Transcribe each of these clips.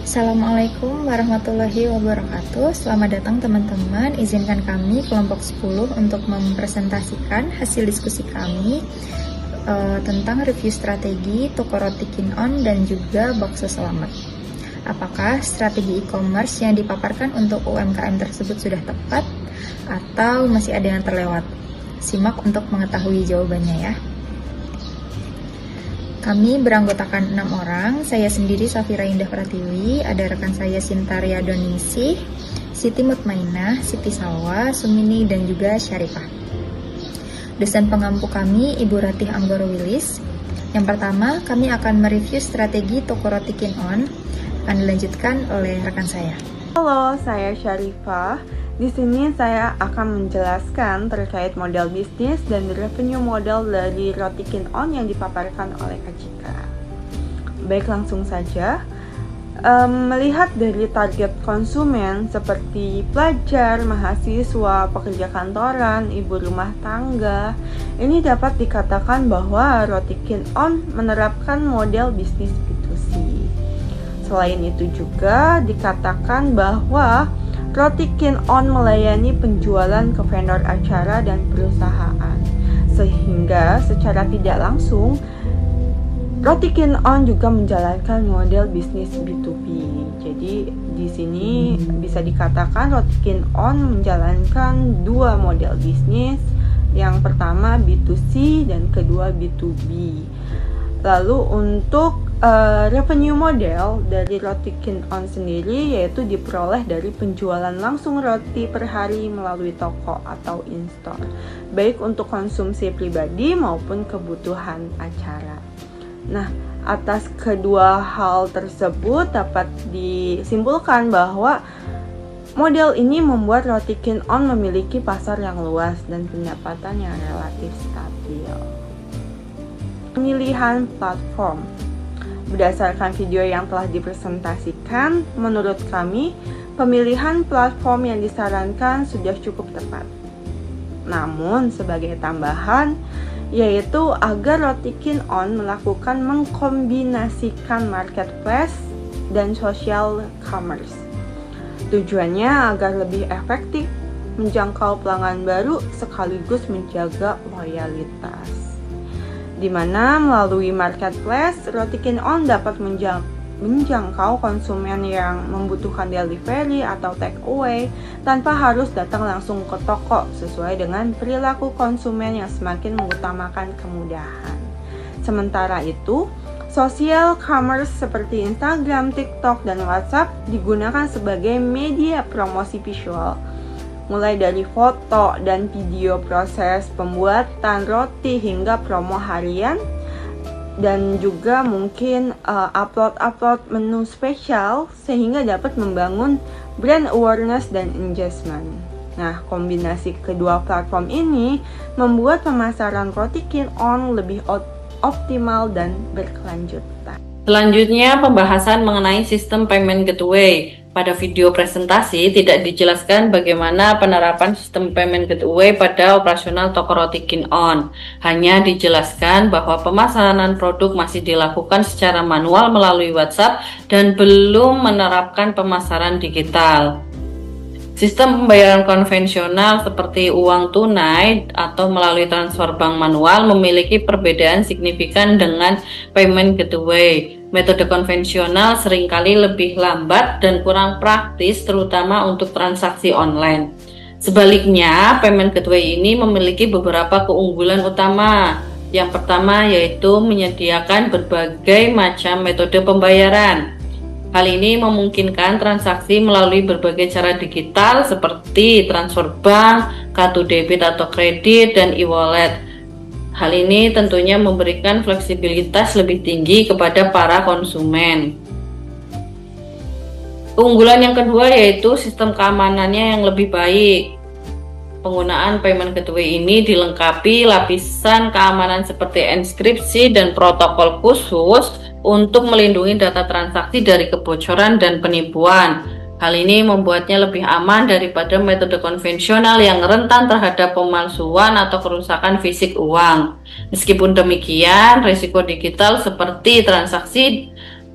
Assalamualaikum warahmatullahi wabarakatuh. Selamat datang teman-teman. Izinkan kami kelompok 10 untuk mempresentasikan hasil diskusi kami tentang review strategi toko roti Kin-On dan juga bakso selamat. Apakah strategi e-commerce yang dipaparkan untuk UMKM tersebut sudah tepat atau masih ada yang terlewat? Simak untuk mengetahui jawabannya ya. Kami beranggotakan 6 orang, saya sendiri Safira Indah Pratiwi, ada rekan saya Sintaria Doningsih, Siti Mutmainah, Siti Salwa, Sumini, dan juga Syarifah. Dosen pengampu kami Ibu Ratih Anggoro Wilis. Yang pertama, kami akan mereview strategi toko roti Kin-On, akan dilanjutkan oleh rekan saya. Halo, saya Syarifah. Di sini saya akan menjelaskan terkait model bisnis dan revenue model dari roti Kin-On yang dipaparkan oleh Kak Cika. Baik, langsung saja. Melihat dari target konsumen seperti pelajar, mahasiswa, pekerja kantoran, ibu rumah tangga, ini dapat dikatakan bahwa roti Kin-On menerapkan model bisnis B2C. Selain itu juga dikatakan bahwa roti Kin-On melayani penjualan ke vendor acara dan perusahaan, sehingga secara tidak langsung roti Kin-On juga menjalankan model bisnis B2B. Jadi di sini bisa dikatakan roti Kin-On menjalankan dua model bisnis, yang pertama B2C dan kedua B2B. Lalu untuk revenue model dari roti Kin-On sendiri yaitu diperoleh dari penjualan langsung roti per hari melalui toko atau in-store, baik untuk konsumsi pribadi maupun kebutuhan acara. Nah, atas kedua hal tersebut dapat disimpulkan bahwa model ini membuat roti Kin-On memiliki pasar yang luas dan pendapatan yang relatif stabil. Pemilihan platform. Berdasarkan video yang telah dipresentasikan, menurut kami, pemilihan platform yang disarankan sudah cukup tepat. Namun, sebagai tambahan, yaitu agar roti Kin-On melakukan mengkombinasikan marketplace dan social commerce. Tujuannya agar lebih efektif menjangkau pelanggan baru sekaligus menjaga loyalitas, di mana melalui marketplace, roti Kin-On dapat menjangkau konsumen yang membutuhkan delivery atau take away tanpa harus datang langsung ke toko, sesuai dengan perilaku konsumen yang semakin mengutamakan kemudahan. Sementara itu, social commerce seperti Instagram, TikTok, dan WhatsApp digunakan sebagai media promosi visual, mulai dari foto dan video proses pembuatan roti hingga promo harian, dan juga mungkin upload menu spesial sehingga dapat membangun brand awareness dan engagement. Nah, kombinasi kedua platform ini membuat pemasaran roti Kin-On lebih optimal dan berkelanjutan. Selanjutnya, pembahasan mengenai sistem payment gateway. Pada video presentasi tidak dijelaskan bagaimana penerapan sistem payment gateway pada operasional toko roti Kin-On. Hanya dijelaskan bahwa pemasaran produk masih dilakukan secara manual melalui WhatsApp dan belum menerapkan pemasaran digital. Sistem pembayaran konvensional seperti uang tunai atau melalui transfer bank manual memiliki perbedaan signifikan dengan payment gateway. Metode konvensional seringkali lebih lambat dan kurang praktis, terutama untuk transaksi online. Sebaliknya, payment gateway ini memiliki beberapa keunggulan utama. Yang pertama yaitu menyediakan berbagai macam metode pembayaran. Hal ini memungkinkan transaksi melalui berbagai cara digital seperti transfer bank, kartu debit atau kredit, dan e-wallet. Hal ini tentunya memberikan fleksibilitas lebih tinggi kepada para konsumen. Keunggulan yang kedua yaitu sistem keamanannya yang lebih baik. Penggunaan payment gateway ini dilengkapi lapisan keamanan seperti enkripsi dan protokol khusus untuk melindungi data transaksi dari kebocoran dan penipuan. Hal ini membuatnya lebih aman daripada metode konvensional yang rentan terhadap pemalsuan atau kerusakan fisik uang. Meskipun demikian, risiko digital seperti transaksi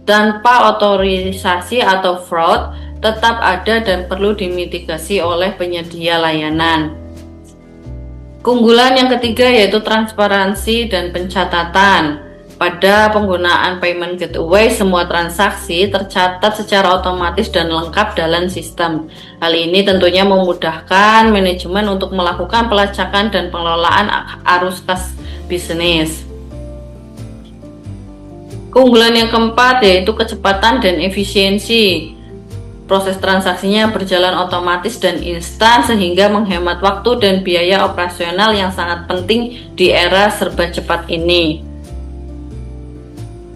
tanpa otorisasi atau fraud tetap ada dan perlu dimitigasi oleh penyedia layanan. Keunggulan yang ketiga yaitu transparansi dan pencatatan. Pada penggunaan payment gateway, semua transaksi tercatat secara otomatis dan lengkap dalam sistem. Hal ini tentunya memudahkan manajemen untuk melakukan pelacakan dan pengelolaan arus kas bisnis. Keunggulan yang keempat yaitu kecepatan dan efisiensi. Proses transaksinya berjalan otomatis dan instan sehingga menghemat waktu dan biaya operasional yang sangat penting di era serba cepat ini.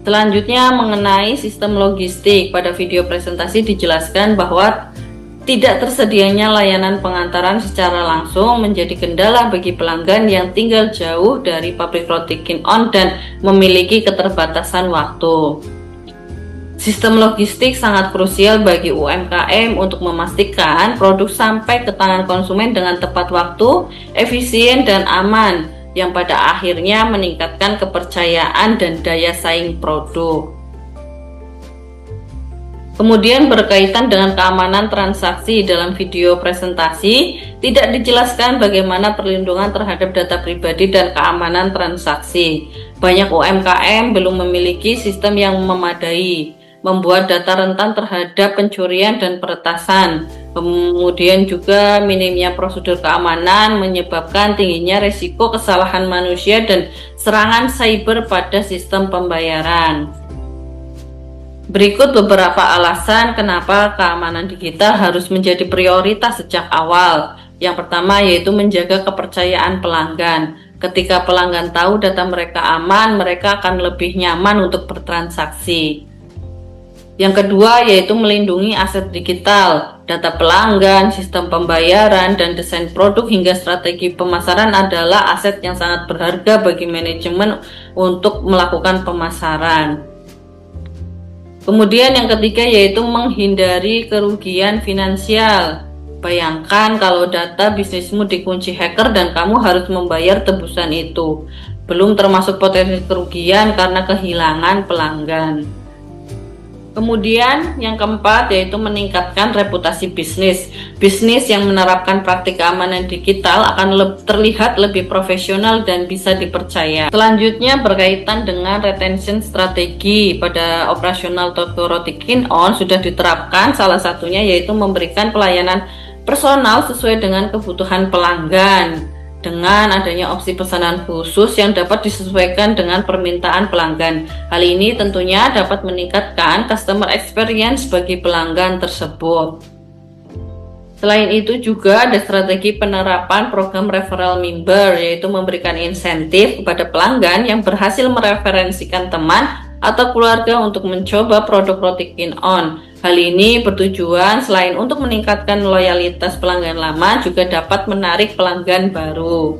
Selanjutnya mengenai sistem logistik, pada video presentasi dijelaskan bahwa tidak tersedianya layanan pengantaran secara langsung menjadi kendala bagi pelanggan yang tinggal jauh dari pabrik roti Kin-On dan memiliki keterbatasan waktu. Sistem logistik sangat krusial bagi UMKM untuk memastikan produk sampai ke tangan konsumen dengan tepat waktu, efisien dan aman, yang pada akhirnya meningkatkan kepercayaan dan daya saing produk. Kemudian berkaitan dengan keamanan transaksi, dalam video presentasi tidak dijelaskan bagaimana perlindungan terhadap data pribadi dan keamanan transaksi. Banyak UMKM belum memiliki sistem yang memadai, membuat data rentan terhadap pencurian dan peretasan. Kemudian juga minimnya prosedur keamanan menyebabkan tingginya resiko kesalahan manusia dan serangan cyber pada sistem pembayaran. Berikut beberapa alasan kenapa keamanan digital harus menjadi prioritas sejak awal. Yang pertama yaitu menjaga kepercayaan pelanggan. Ketika pelanggan tahu data mereka aman, mereka akan lebih nyaman untuk bertransaksi. Yang kedua yaitu melindungi aset digital. Data pelanggan, sistem pembayaran, dan desain produk hingga strategi pemasaran adalah aset yang sangat berharga bagi manajemen untuk melakukan pemasaran. Kemudian yang ketiga yaitu menghindari kerugian finansial. Bayangkan kalau data bisnismu dikunci hacker dan kamu harus membayar tebusan itu. Belum termasuk potensi kerugian karena kehilangan pelanggan. Kemudian yang keempat yaitu meningkatkan reputasi bisnis. Bisnis yang menerapkan praktik keamanan digital akan terlihat lebih profesional dan bisa dipercaya. Selanjutnya berkaitan dengan retention strategi. Pada operasional toko roti Kin-On sudah diterapkan, salah satunya yaitu memberikan pelayanan personal sesuai dengan kebutuhan pelanggan. Dengan adanya opsi pesanan khusus yang dapat disesuaikan dengan permintaan pelanggan. Hal ini tentunya dapat meningkatkan customer experience bagi pelanggan tersebut. Selain itu juga ada strategi penerapan program referral member, yaitu memberikan insentif kepada pelanggan yang berhasil mereferensikan teman atau keluarga untuk mencoba produk roti Kin-On. Hal ini bertujuan selain untuk meningkatkan loyalitas pelanggan lama, juga dapat menarik pelanggan baru.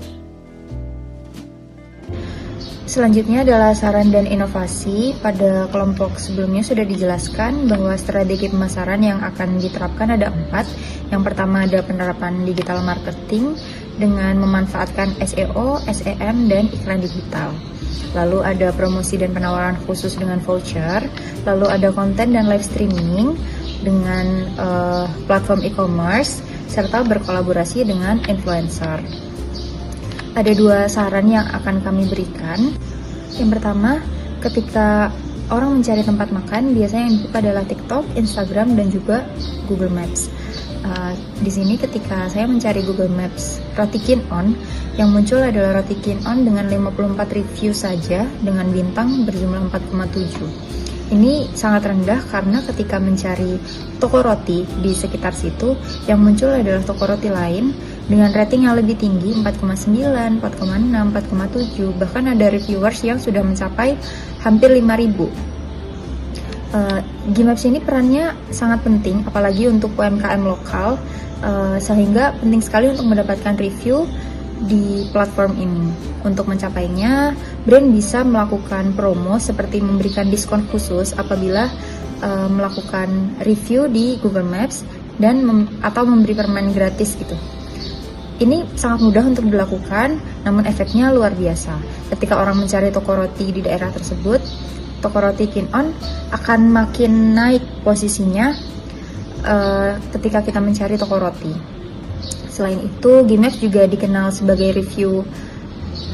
Selanjutnya adalah saran dan inovasi. Pada kelompok sebelumnya sudah dijelaskan bahwa strategi pemasaran yang akan diterapkan ada 4. Yang pertama ada penerapan digital marketing dengan memanfaatkan SEO, SEM, dan iklan digital. Lalu ada promosi dan penawaran khusus dengan voucher. Lalu ada konten dan live streaming dengan platform e-commerce, serta berkolaborasi dengan influencer. Ada 2 saran yang akan kami berikan. Yang pertama, ketika orang mencari tempat makan, biasanya yang dibuka adalah TikTok, Instagram, dan juga Google Maps. Di sini ketika saya mencari Google Maps roti Kin-On, yang muncul adalah roti Kin-On dengan 54 review saja dengan bintang berjumlah 4,7. Ini sangat rendah karena ketika mencari toko roti di sekitar situ, yang muncul adalah toko roti lain dengan rating yang lebih tinggi, 4,9, 4,6, 4,7. Bahkan ada reviewers yang sudah mencapai hampir 5.000. Gmaps ini perannya sangat penting, apalagi untuk UMKM lokal, sehingga penting sekali untuk mendapatkan review di platform ini. Untuk mencapainya, brand bisa melakukan promo seperti memberikan diskon khusus apabila melakukan review di Google Maps dan atau memberi permen gratis gitu. Ini sangat mudah untuk dilakukan, namun efeknya luar biasa. Ketika orang mencari toko roti di daerah tersebut, toko roti Kin On akan makin naik posisinya ketika kita mencari toko roti. Selain itu, Gimex juga dikenal sebagai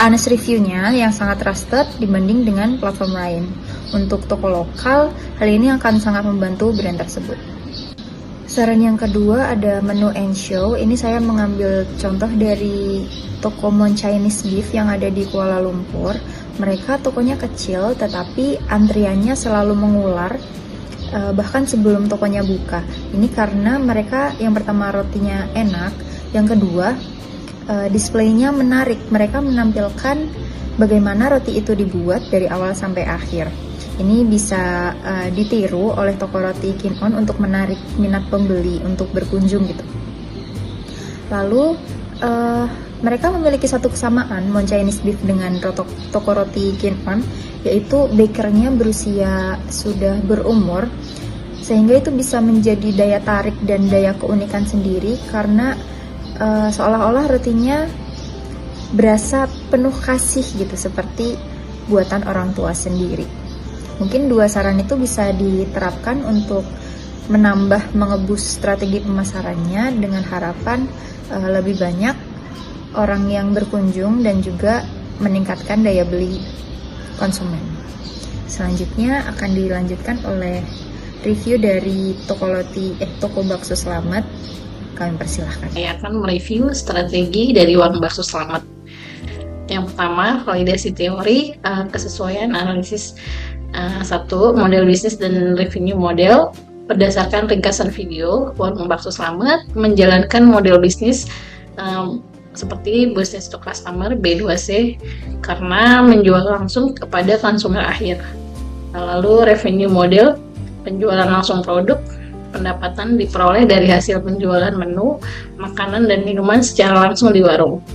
honest reviewnya yang sangat trusted dibanding dengan platform lain. Untuk toko lokal, hal ini akan sangat membantu brand tersebut. Saran yang kedua ada menu and show. Ini saya mengambil contoh dari toko Mon Chinese Beef yang ada di Kuala Lumpur. Mereka tokonya kecil tetapi antriannya selalu mengular bahkan sebelum tokonya buka. Ini karena mereka yang pertama rotinya enak, yang kedua displaynya menarik. Mereka menampilkan bagaimana roti itu dibuat dari awal sampai akhir. Ini bisa ditiru oleh toko roti Kin On untuk menarik minat pembeli untuk berkunjung gitu. Lalu mereka memiliki satu kesamaan Mon Chinese Beef dengan toko roti Kin On, yaitu bakernya berusia sudah berumur, sehingga itu bisa menjadi daya tarik dan daya keunikan sendiri karena seolah-olah rotinya berasa penuh kasih gitu, seperti buatan orang tua sendiri. Mungkin dua saran itu bisa diterapkan untuk mengebus strategi pemasarannya dengan harapan lebih banyak orang yang berkunjung dan juga meningkatkan daya beli konsumen. Selanjutnya akan dilanjutkan oleh review dari toko bakso Slamet. Kami persilahkan. Saya akan mereview strategi dari Warung Bakso Slamet. Yang pertama, validasi teori, kesesuaian analisis satu, model bisnis dan revenue model. Berdasarkan ringkasan video, Warung Bakso Slamet menjalankan model bisnis seperti business to customer B2C karena menjual langsung kepada konsumen akhir. Lalu revenue model, penjualan langsung produk, pendapatan diperoleh dari hasil penjualan menu, makanan dan minuman secara langsung di warung.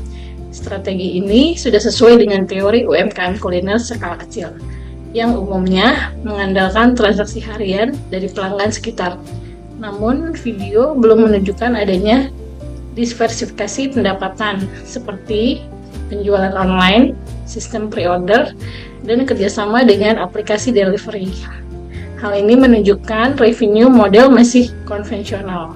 Strategi ini sudah sesuai dengan teori UMKM kuliner skala kecil yang umumnya mengandalkan transaksi harian dari pelanggan sekitar. Namun, video belum menunjukkan adanya diversifikasi pendapatan seperti penjualan online, sistem pre-order, dan kerjasama dengan aplikasi delivery. Hal ini menunjukkan revenue model masih konvensional.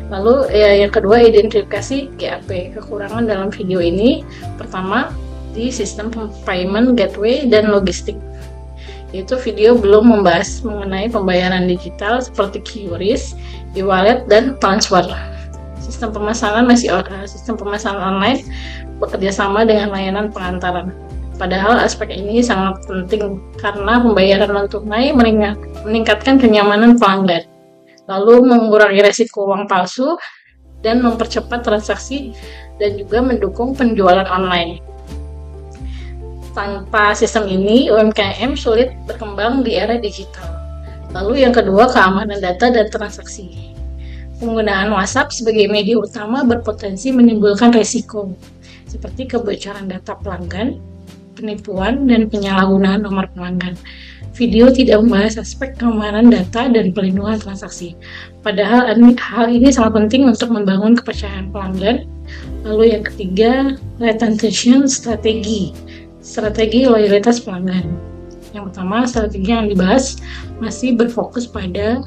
Lalu yang kedua, identifikasi GAP. Kekurangan dalam video ini pertama di sistem payment gateway dan logistik. Yaitu video belum membahas mengenai pembayaran digital seperti QRIS, e-wallet, dan transfer. Sistem pemesanan sistem pemesanan online bekerja sama dengan layanan pengantaran. Padahal aspek ini sangat penting karena pembayaran non tunai meningkatkan kenyamanan pelanggan, lalu mengurangi resiko uang palsu dan mempercepat transaksi dan juga mendukung penjualan online. Tanpa sistem ini, UMKM sulit berkembang di era digital. Lalu yang kedua, keamanan data dan transaksi. Penggunaan WhatsApp sebagai media utama berpotensi menimbulkan resiko seperti kebocoran data pelanggan, penipuan, dan penyalahgunaan nomor pelanggan. Video tidak membahas aspek keamanan data dan pelindungan transaksi. Padahal hal ini sangat penting untuk membangun kepercayaan pelanggan. Lalu yang ketiga, retention strategi loyalitas pelanggan. Yang pertama, strategi yang dibahas masih berfokus pada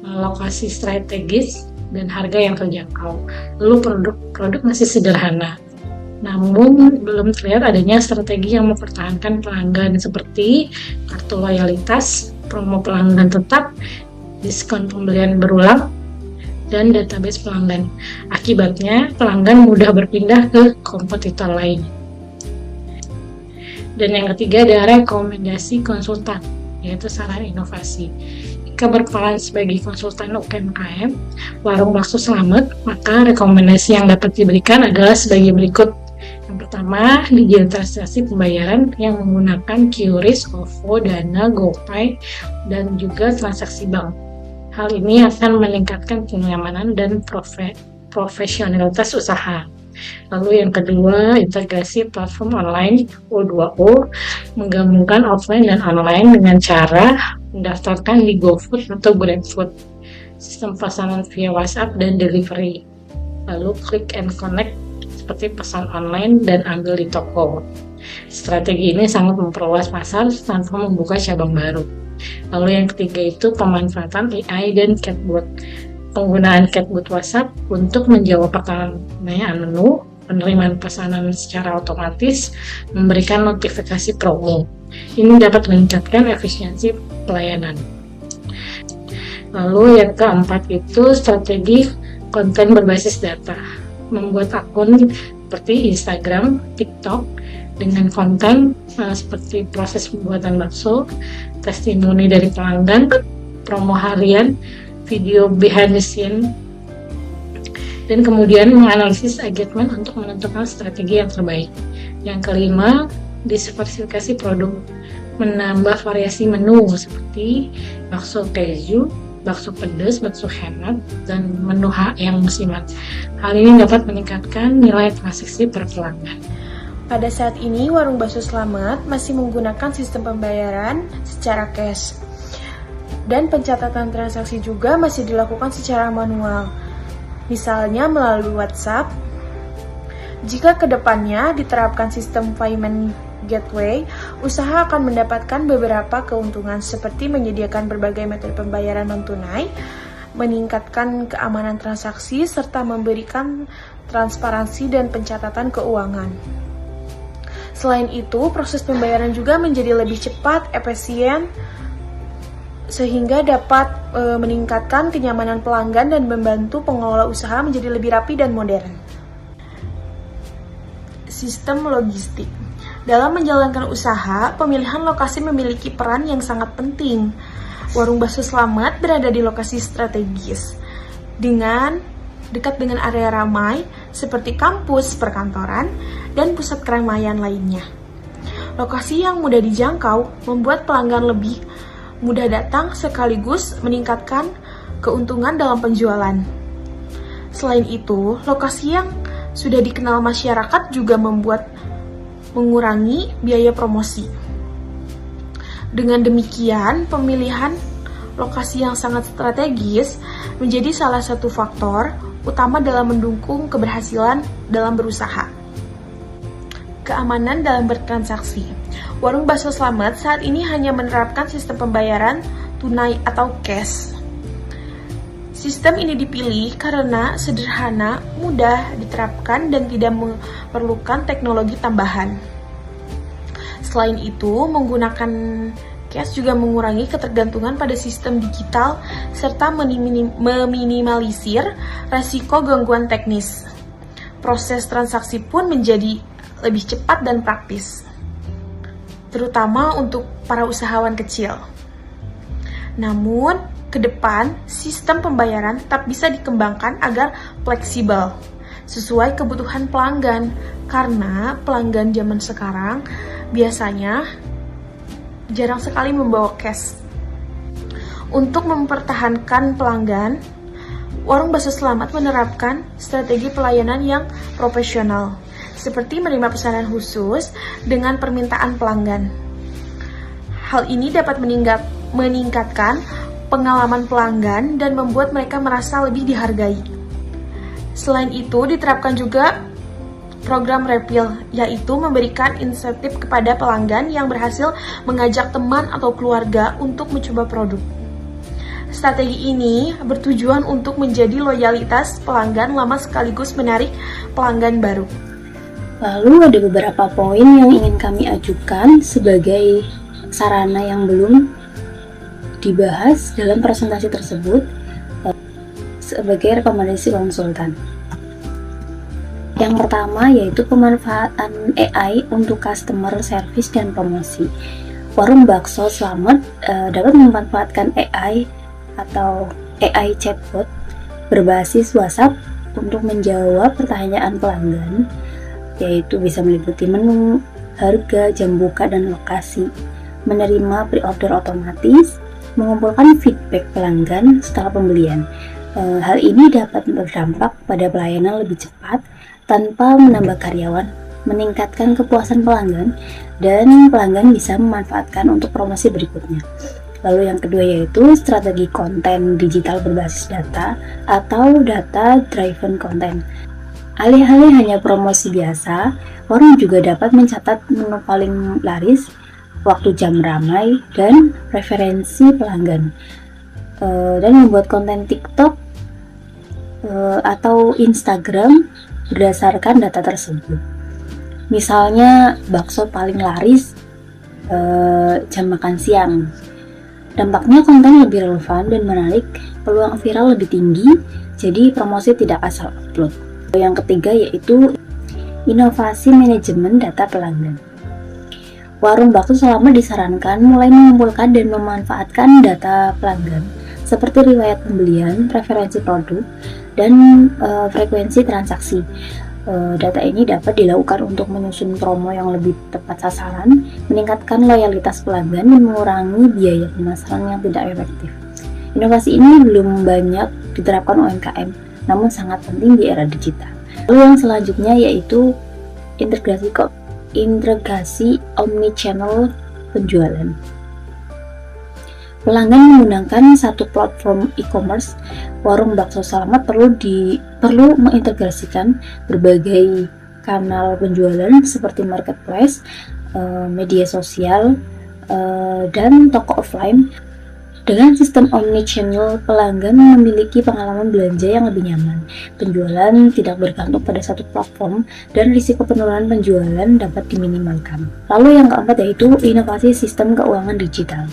lokasi strategis dan harga yang terjangkau. Lalu produk masih sederhana. Namun belum terlihat adanya strategi yang mempertahankan pelanggan seperti kartu loyalitas, promo pelanggan tetap, diskon pembelian berulang, dan database pelanggan. Akibatnya pelanggan mudah berpindah ke kompetitor lain. Dan yang ketiga ada rekomendasi konsultan, yaitu saran inovasi. Jika berperan sebagai konsultan UMKM Warung Bakso Slamet, maka rekomendasi yang dapat diberikan adalah sebagai berikut. Yang pertama, digitalisasi pembayaran yang menggunakan QRIS, OVO, Dana, GoPay, dan juga transaksi bank. Hal ini akan meningkatkan kenyamanan dan profesionalitas usaha. Lalu yang kedua, integrasi platform online O2O, menggabungkan offline dan online dengan cara mendaftarkan di GoFood atau GrabFood, sistem pesanan via WhatsApp dan delivery. Lalu click and connect seperti pesan online dan ambil di toko. Strategi ini sangat memperluas pasar tanpa membuka cabang baru. Lalu yang ketiga itu pemanfaatan AI dan chatbot. Penggunaan chatbot WhatsApp untuk menjawab pertanyaan menu, penerimaan pesanan secara otomatis, memberikan notifikasi promo. Ini dapat meningkatkan efisiensi pelayanan. Lalu yang keempat itu strategi konten berbasis data. Membuat akun seperti Instagram, TikTok dengan konten seperti proses pembuatan bakso, testimoni dari pelanggan, promo harian, video behind the scene, dan kemudian menganalisis engagement untuk menentukan strategi yang terbaik. Yang kelima, diversifikasi produk, menambah variasi menu seperti bakso keju, bakso pedas, bakso hangat, dan menu yang musiman. Hal ini dapat meningkatkan nilai transaksi per pelanggan. Pada saat ini, Warung Bakso Slamet masih menggunakan sistem pembayaran secara cash. Dan pencatatan transaksi juga masih dilakukan secara manual. Misalnya melalui WhatsApp. Jika kedepannya diterapkan sistem payment gateway, usaha akan mendapatkan beberapa keuntungan seperti menyediakan berbagai metode pembayaran non-tunai, meningkatkan keamanan transaksi, serta memberikan transparansi dan pencatatan keuangan. Selain itu, proses pembayaran juga menjadi lebih cepat, efisien, sehingga dapat meningkatkan kenyamanan pelanggan dan membantu pengelola usaha menjadi lebih rapi dan modern. Sistem logistik. Dalam menjalankan usaha, pemilihan lokasi memiliki peran yang sangat penting. Warung Bakso Slamet berada di lokasi strategis, dekat dengan area ramai seperti kampus, perkantoran, dan pusat keramaian lainnya. Lokasi yang mudah dijangkau membuat pelanggan lebih mudah datang sekaligus meningkatkan keuntungan dalam penjualan. Selain itu, lokasi yang sudah dikenal masyarakat juga mengurangi biaya promosi. Dengan demikian, pemilihan lokasi yang sangat strategis menjadi salah satu faktor utama dalam mendukung keberhasilan dalam berusaha. Keamanan dalam bertransaksi. Warung Bakso Slamet saat ini hanya menerapkan sistem pembayaran tunai atau cash. Sistem ini dipilih karena sederhana, mudah diterapkan, dan tidak memerlukan teknologi tambahan. Selain itu, menggunakan cash juga mengurangi ketergantungan pada sistem digital serta meminimalisir resiko gangguan teknis. Proses transaksi pun menjadi lebih cepat dan praktis, terutama untuk para usahawan kecil. Namun, ke depan, sistem pembayaran tetap bisa dikembangkan agar fleksibel, sesuai kebutuhan pelanggan, karena pelanggan zaman sekarang biasanya jarang sekali membawa cash. Untuk mempertahankan pelanggan, Warung Bakso Slamet menerapkan strategi pelayanan yang profesional, seperti menerima pesanan khusus dengan permintaan pelanggan. Hal ini dapat meningkatkan pengalaman pelanggan dan membuat mereka merasa lebih dihargai. Selain itu, diterapkan juga program refill, yaitu memberikan insentif kepada pelanggan yang berhasil mengajak teman atau keluarga untuk mencoba produk. Strategi ini bertujuan untuk menjadi loyalitas pelanggan lama sekaligus menarik pelanggan baru. Lalu ada beberapa poin yang ingin kami ajukan sebagai sarana yang belum dibahas dalam presentasi tersebut sebagai rekomendasi konsultan. Yang pertama yaitu pemanfaatan AI untuk customer service dan promosi. Warung Bakso Slamet dapat memanfaatkan AI atau AI chatbot berbasis WhatsApp untuk menjawab pertanyaan pelanggan, yaitu bisa meliputi menu, harga, jam buka, dan lokasi, menerima pre-order otomatis, mengumpulkan feedback pelanggan setelah pembelian. Hal ini dapat berdampak pada pelayanan lebih cepat tanpa menambah karyawan, meningkatkan kepuasan pelanggan, dan pelanggan bisa memanfaatkan untuk promosi berikutnya. Lalu yang kedua yaitu strategi konten digital berbasis data atau data driven content. Alih-alih hanya promosi biasa, warung juga dapat mencatat menu paling laris, waktu jam ramai, dan preferensi pelanggan. Dan membuat konten TikTok atau Instagram berdasarkan data tersebut. Misalnya bakso paling laris jam makan siang. Dampaknya konten lebih relevan dan menarik, peluang viral lebih tinggi, jadi promosi tidak asal upload. Yang ketiga yaitu inovasi manajemen data pelanggan. Warung bakso Selamat disarankan mulai mengumpulkan dan memanfaatkan data pelanggan seperti riwayat pembelian, preferensi produk, dan frekuensi transaksi. Data ini dapat dilakukan untuk menyusun promo yang lebih tepat sasaran, meningkatkan loyalitas pelanggan, dan mengurangi biaya pemasaran yang tidak efektif. Inovasi ini belum banyak diterapkan UMKM, namun sangat penting di era digital. Lalu yang selanjutnya yaitu integrasi omnichannel penjualan. Pelanggan menggunakan satu platform e-commerce, warung bakso Selamat perlu mengintegrasikan berbagai kanal penjualan seperti marketplace, media sosial, dan toko offline. Dengan sistem omnichannel, pelanggan memiliki pengalaman belanja yang lebih nyaman. Penjualan tidak bergantung pada satu platform dan risiko penurunan penjualan dapat diminimalkan. Lalu yang keempat yaitu inovasi sistem keuangan digital.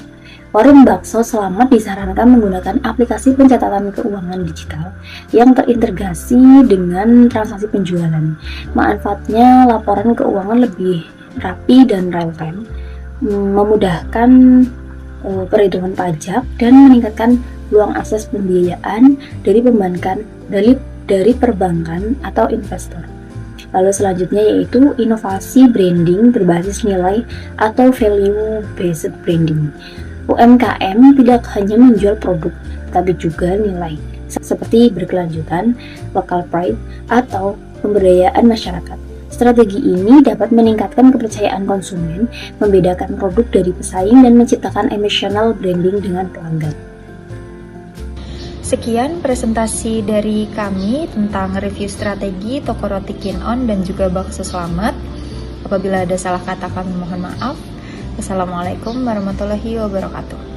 Warung bakso Selamat disarankan menggunakan aplikasi pencatatan keuangan digital yang terintegrasi dengan transaksi penjualan. Manfaatnya laporan keuangan lebih rapi dan real time, memudahkan perhitungan pajak, dan meningkatkan peluang akses pembiayaan dari perbankan atau investor. Lalu selanjutnya yaitu inovasi branding berbasis nilai atau value based branding. UMKM tidak hanya menjual produk, tapi juga nilai, seperti berkelanjutan, local pride, atau pemberdayaan masyarakat. Strategi ini dapat meningkatkan kepercayaan konsumen, membedakan produk dari pesaing, dan menciptakan emotional branding dengan pelanggan. Sekian presentasi dari kami tentang review strategi toko roti Kin On dan juga bakso Selamat. Apabila ada salah kata kami mohon maaf. Wassalamualaikum warahmatullahi wabarakatuh.